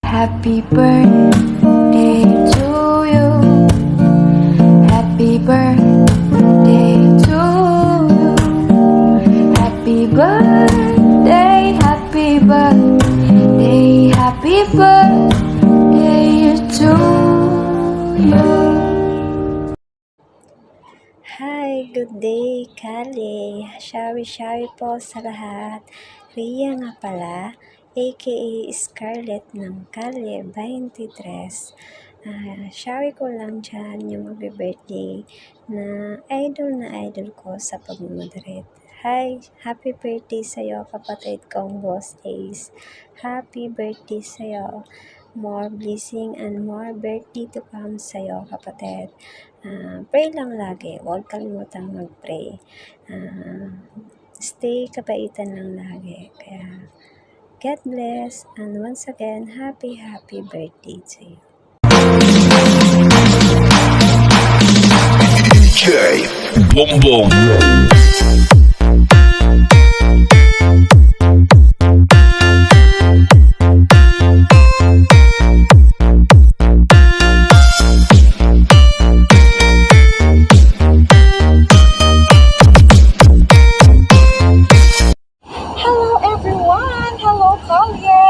Happy birthday to you. Happy birthday to you. Happy birthday, happy birthday, happy birthday to you. Hi, good day, Kali. Shawi-shawi po sa lahat. Ria nga pala, aka Scarlett ng Kali 23. Shawi ko lang dyan yung mag-birthday na idol ko sa pagmamadrid. Hi, happy birthday sa'yo, kapatid kong Boss Ace. Happy birthday sa'yo. More blessing and more birthday to come sa'yo, kapatid. Pray lang lagi. Huwag kalimutang mag-pray. Stay kabaitan lang lagi. Kaya, God bless. And once again, happy birthday to you. DJ Bongbong. Hello everyone! Hello Kalye!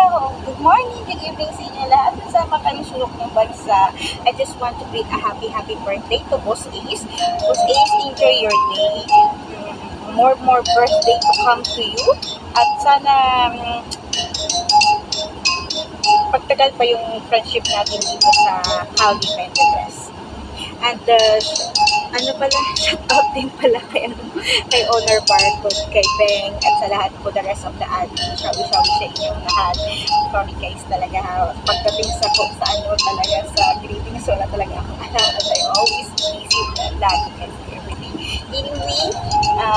Good morning, good evening sa inyo lahat sa makalusulok ng bansa. I just want to greet a happy birthday to Boss Ace. Boss Ace, enjoy your day. More birthday to come to you. At sana pagtagal pa yung friendship natin dito sa Howdy 23. And shoutout din pala kay Honor Barcode, kay Beng, at sa lahat po, the rest of the admin. Shawi-shawi sa inyong lahat. Sorry guys talaga ha. Pagdating sa talaga sa greetings, wala talaga akong alam, as I always busy lagi and everything. Anyway,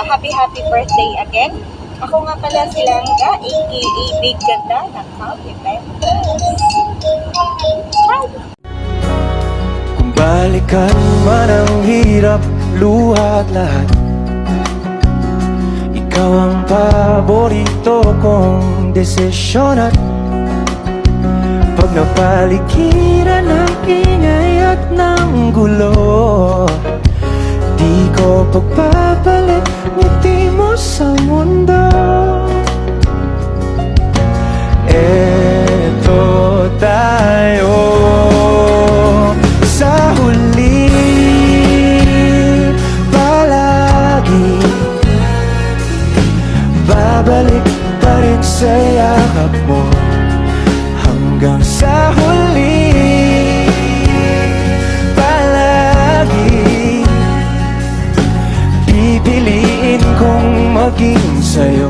happy birthday again. Ako nga pala si Langga, aka Big Ganda ng Howdy 23. Ciao! Balikan man ang hirap, luha at lahat. Ikaw ang paborito kong desisyon. At pag napaligiran ng ingay at ng gulo, di ko pagpapalit ngiti mo sa mundo. Eto tayo sa huli, palagi babalik pa rin sa yakap mo. Hanggang sa huli, palagi pipiliin kong maging sa'yo.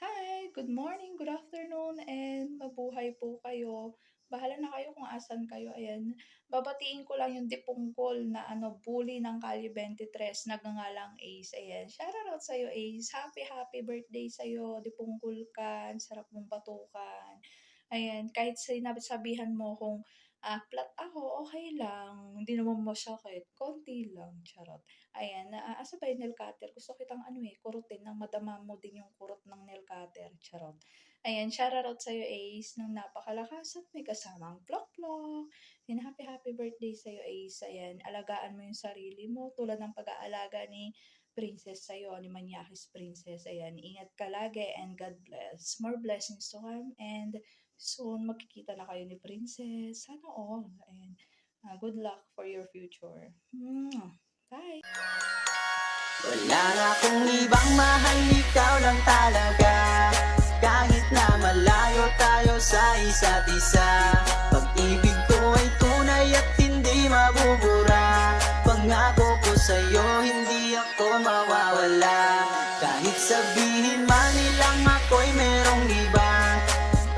Hi! Good morning, good afternoon, and mabuhay po kayo. Bahala na kayo kung asan kayo. Ayan, babatiin ko lang yung dipungkol na bully ng Kali 23, nagngangalang Ace. Ayan, shoutout sa'yo Ace. Happy birthday sa'yo. Dipungkol ka, sarap mong batukan. Ayan, kahit sabihan mo kung flat ako, okay lang. Hindi naman masakit. Konti lang. Charot. Ayan, asa ba yung nail cutter? Gusto kitang kurutin nang madama mo din yung kurot ng nail cutter. Charot. Ayan, shoutout sa'yo Ace ng napakalakas at may kasamang plok-plok. And happy birthday sa'yo Ace. Ayan, alagaan mo yung sarili mo tulad ng pag-aalaga ni Princess sa'yo, ni Manyakis Princess. Ayan, ingat ka lagi and God bless. More blessings to come and soon magkikita na kayo ni Princess. Sana all. Ayan, good luck for your future. Bye! Wala na akong ibang mahal, ikaw lang talaga. Kahit na malayo tayo sa isa't isa, pag-ibig ko ay tunay at hindi mabubura. Pangako ko sa'yo, hindi ako mawawala. Kahit sabihin man nilang ako'y merong iba,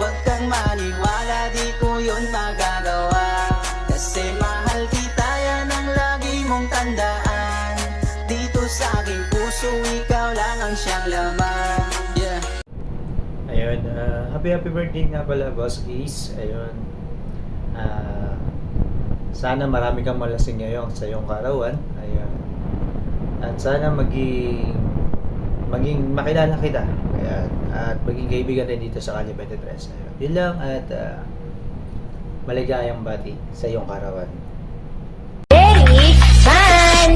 huwag kang maniwala, di ko yun magagawa. Kasi mahal kita, yan ang lagi mong tandaan. Dito sa aking puso, ikaw lang ang siyang laman. Yeah. Ayun, happy birthday nga pala Boss Ace. Ayun, sana marami kang malasing ngayon sa iyong karawan. Ayun, at sana maging makilala kita. Ayan, at maging kaibigan din dito sa Kali 23. Ayun, yun lang, at maligayang bati sa iyong karawan. Very fun.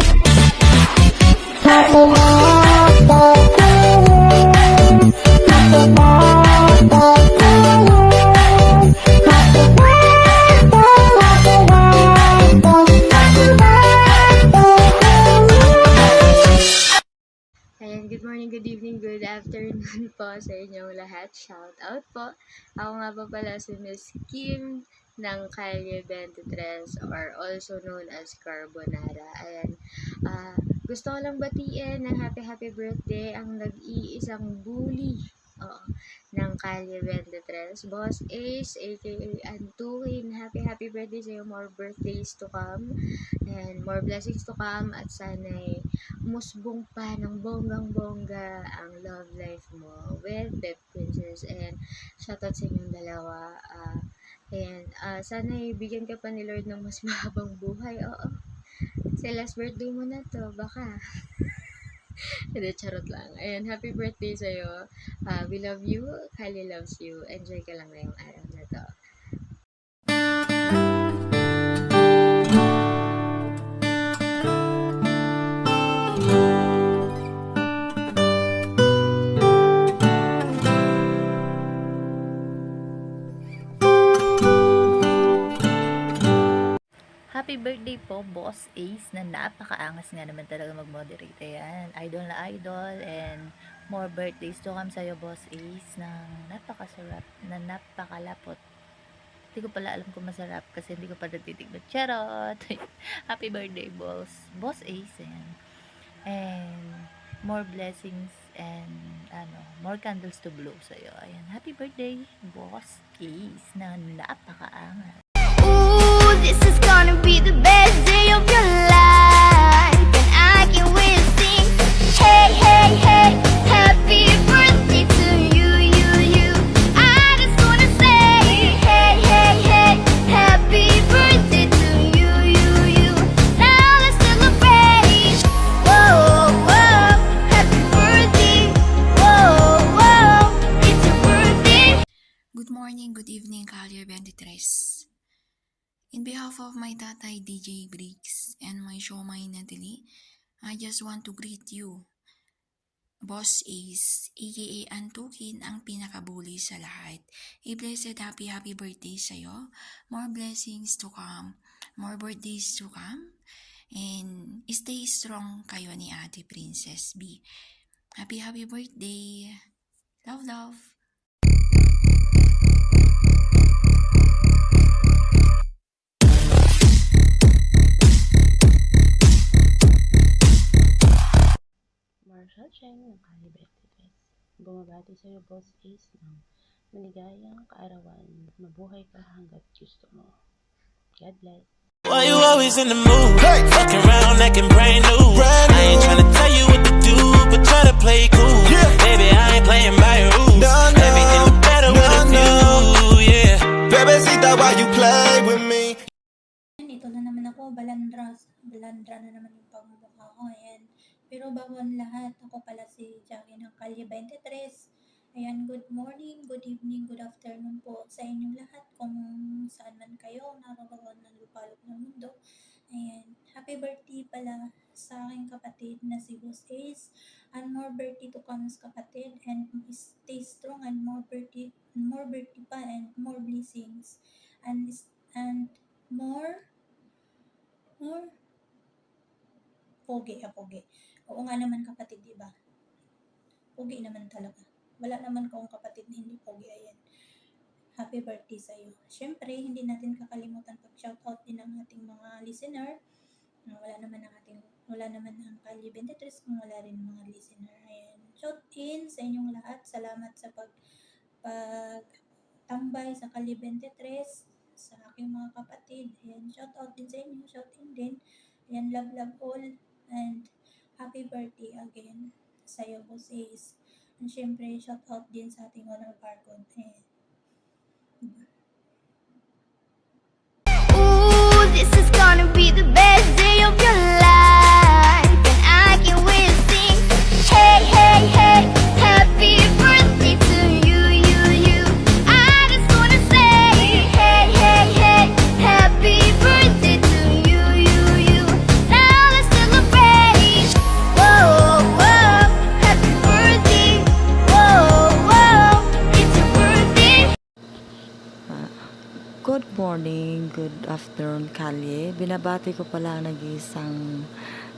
Ayan, good morning, good evening, good afternoon po sa inyong lahat. Shout out po. Ako nga po pala si Miss Kim ng Calle 23 or also known as Carbonara. Ayan, gusto ko lang batiin ng happy birthday ang nag-iisang bully ng Calle 23, Boss Ace, aka Antukin. Happy birthday sa'yo. More birthdays to come and more blessings to come, at sana'y musbong pa ng bonggang-bongga ang love life mo with Beb Princess. And shoutout sa inyong dalawa. Sana'y bigyan ka pa ni Lord ng mas mahabang buhay. Oo, kasi last birthday mo na to, baka. Hindi, charot lang. Ayan, happy birthday sa'yo. We love you. Kylie loves you. Enjoy ka lang ngayong araw na to. Happy birthday po, Boss Ace, na napakaangas nga naman talaga mag-moderate. Ayan, idol na idol, and more birthdays to come sa'yo, Boss Ace, ng napakasarap, na napakalapot. Hindi ko pala alam kung masarap kasi hindi ko pa natitignan. Charot! Happy birthday, Boss Ace, ayan. And more blessings and more candles to blow sa'yo. Ayan, happy birthday, Boss Ace, na napakaangas. Ooh, this is gonna be the best day of your life, and I can wait to sing. Hey, hey, hey, happy birthday to you, you. I just wanna say, hey, hey, hey, happy birthday to you, you. Now let's celebrate. Whoa, whoa, happy birthday. Whoa, whoa, it's your birthday. Good morning, good evening, Calle 23. In behalf of my tatay DJ Briggs and my showmai Natalie, I just want to greet you, Boss Ace, aka Antukin, ang pinakabuli sa lahat. A blessed happy birthday sa'yo. More blessings to come, more birthdays to come, and stay strong kayo ni Ate Princess B. Happy birthday. Love. Marshall Cheng ng Calle 23. Bumabati sa'yo, Boss Ace, ng maligayang kaarawan. Mabuhay ka hanggat gusto mo. God bless. Why you always in the mood? Hey. Fucking around acting brand new. I ain't tryna tell you what to do, but try to play cool. Yeah. Baby, I ain't playing by your rules. Everything look better with a view, yeah. Bebecita, why you play with me? Ito na naman ako, balandra na naman yung pagmumukha ko. Ayan. Pero bago ang lahat, ako pala si Jackie ng Calle 23. Ayan, good morning, good evening, good afternoon po sa inyong lahat kung saan man kayo naroon ng lupalop ng mundo. Ayan, happy birthday pala sa aking kapatid na si Boss Ace, and more birthday to come kapatid, and stay strong, and more birthday pa, and more blessings, and more pogi. Oo nga naman kapatid, diba? Pogi naman talaga. Wala naman akong kapatid na hindi pogi. Ayan. Happy birthday sa'yo. Siyempre, hindi natin kakalimutan pag-shoutout din ang ating mga listener. Wala naman ang Calle 23 kung wala rin mga listener. Ayan. Shout in sa inyong lahat. Salamat sa pagtambay sa Calle 23 sa aking mga kapatid. Ayan. Shoutout din sa inyo. Shout in din. Ayan. Love all. And happy birthday again sa'yo, Boss Ace. And syempre, shout out din sa ating Honor Barcode. Ooh, this is gonna be the best day of your life, and I can wait to sing. Hey, hey, hey, happy birthday to you, you. I just wanna say, hey, hey, hey, Good morning, good afternoon, Kalye. Binabati ko pala ang nag-iisang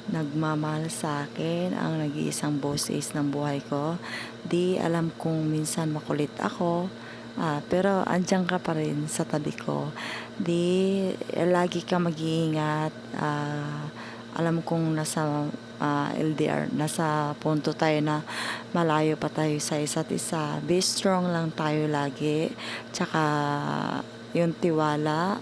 nagmamahal sa akin, ang nag-iisang boss ace ng buhay ko. Di alam kung minsan makulit ako, pero andyan ka pa rin sa tabi ko. Di lagi ka mag-iingat. Alam kong nasa LDR, nasa punto tayo na malayo pa tayo sa isa't isa. Be strong lang tayo lagi. Tsaka yung tiwala,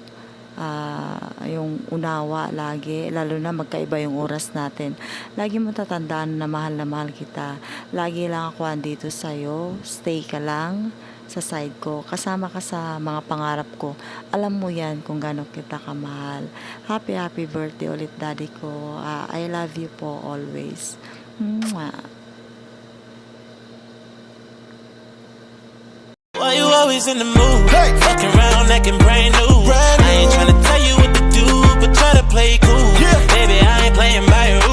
yung unawa lagi, lalo na magkaiba yung oras natin. Lagi mo tatandaan na mahal kita. Lagi lang ako andito sa'yo. Stay ka lang sa side ko. Kasama ka sa mga pangarap ko. Alam mo yan kung gaano kita kamahal. Happy birthday ulit, daddy ko. I love you po always. Mwah. Why you always in the mood? Hey. Fucking around acting brand new. I ain't tryna tell you what to do, but try to play cool. Yeah. Baby, I ain't playing by your rules.